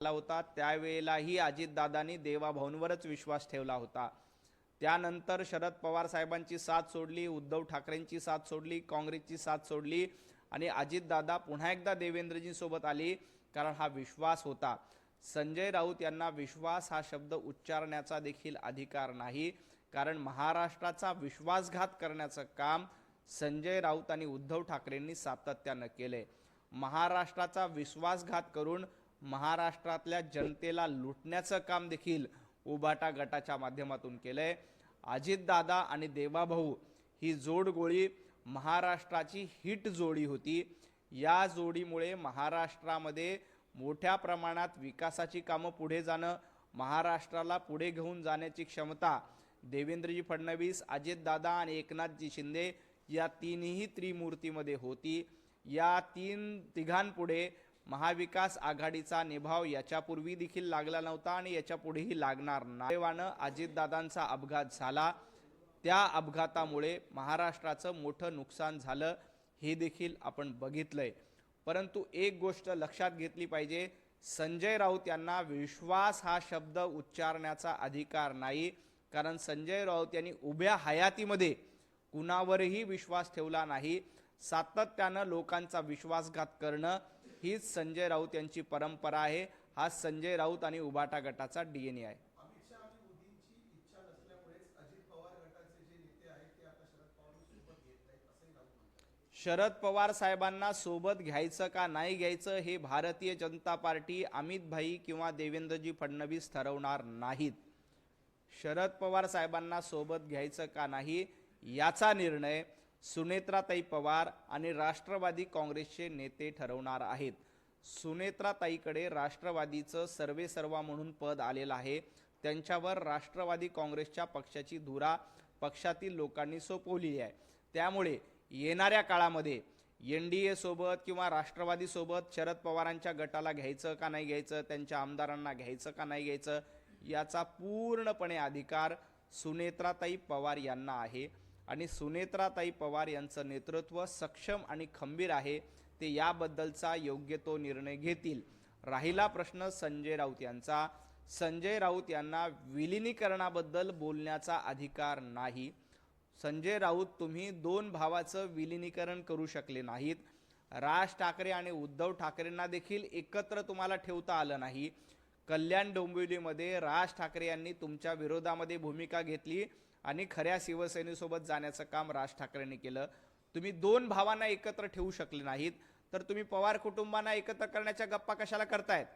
आला होता त्यावेळेलाही अजितदादांनी देवाभाऊंवरच विश्वास ठेवला होता। त्यानंतर शरद पवार साहेबांची साथ सोडली, उद्धव ठाकरेंची साथ सोडली, काँग्रेसची साथ सोडली आणि अजितदादा पुन्हा एकदा देवेंद्रजी सोबत आली, कारण हा विश्वास होता। संजय राऊत यांना विश्वास हा शब्द उच्चारण्याचा देखील अधिकार नाही, कारण महाराष्ट्राचा विश्वासघात करण्याचं काम संजय राऊत आणि उद्धव ठाकरेंनी सातत्याने केले। महाराष्ट्राचा विश्वासघात करून महाराष्ट्रातल्या जनतेला लुटण्याचं काम देखील उभाटा गटाच्या माध्यमातून केलंय। अजितदादा आणि देवाभाऊ ही जोडगोळी महाराष्ट्राची हिट जोडी होती। या जोडीमुळे महाराष्ट्रामध्ये मोठ्या प्रमाणात विकासाची कामं पुढे जाणं, महाराष्ट्राला पुढे घेऊन जाण्याची क्षमता देवेंद्रजी फडणवीस, अजितदादा आणि एकनाथजी शिंदे या तीनही त्रिमूर्तीमध्ये होती। या तिघांपुढे महाविकास आघाडीचा निभाव याच्यापूर्वी देखील लागला नव्हता आणि याच्या पुढेही लागणार नाही। देवानं अजितदादांचा अपघात झाला, त्या अपघातामुळे महाराष्ट्राचं मोठं नुकसान झालं हे देखील आपण बघितलंय। परंतु एक गोष्ट लक्षात घेतली पाहिजे, संजय राऊत यांना विश्वास हा शब्द उच्चारण्याचा अधिकार नाही, कारण संजय राऊत यांनी उभ्या हयातीमध्ये कुणावरही विश्वास ठेवला नाही। सातत्यानं लोकांचा विश्वासघात करणं हीच संजय राऊत यांची परंपरा आहे। हा संजय राऊत आणि उभाटा गटाचा डीएनए आहे। शरद पवार साहेबांना सोबत घ्यायचं का नाही घ्यायचं हे भारतीय जनता पार्टी, अमित भाई किंवा देवेंद्रजी फडणवीस ठरवणार नाहीत। शरद पवार साहेबांना सोबत घ्यायचं का नाही याचा निर्णय सुनेत्राताई पवार आणि राष्ट्रवादी काँग्रेसचे नेते ठरवणार आहेत। सुनेत्राताईकडे राष्ट्रवादीचं सर्वेसर्वा म्हणून पद आलेलं आहे, त्यांच्यावर राष्ट्रवादी काँग्रेसच्या पक्षाची धुरा पक्षातील लोकांनी सोपवली आहे। त्यामुळे येणाऱ्या काळामध्ये एनडीए सोबत किंवा राष्ट्रवादी सोबत शरद पवारांच्या गटाला घ्यायचं का नाही घ्यायचं, त्यांच्या आमदारांना घ्यायचं का नाही घ्यायचं याचा पूर्णपणे अधिकार सुनेत्राताई पवार यांना आहे आणि सुनेत्राताई पवार यांचं नेतृत्व सक्षम आणि खंबीर आहे। ते याबद्दलचा योग्य तो निर्णय घेतील। राहिला प्रश्न संजय राऊत यांचा, संजय राऊत यांना विलीनीकरणाबद्दल बोलण्याचा अधिकार नाही। संजय राऊत, तुम्ही दोन भावाचं विलीनीकरण करू शकले नाहीत। राज ठाकरे आणि उद्धव ठाकरेंना देखील एकत्र तुम्हाला ठेवता आलं नाही। कल्याण डोंबिवलीमध्ये राज ठाकरे यांनी तुमच्या विरोधामध्ये भूमिका घेतली आणि खऱ्या शिवसेनेसोबत जाण्याचं काम राज ठाकरेंनी केलं। तुम्ही दोन भावांना एकत्र ठेवू शकले नाहीत, तर तुम्ही पवार कुटुंबांना एकत्र करण्याच्या गप्पा कशाला करतायत?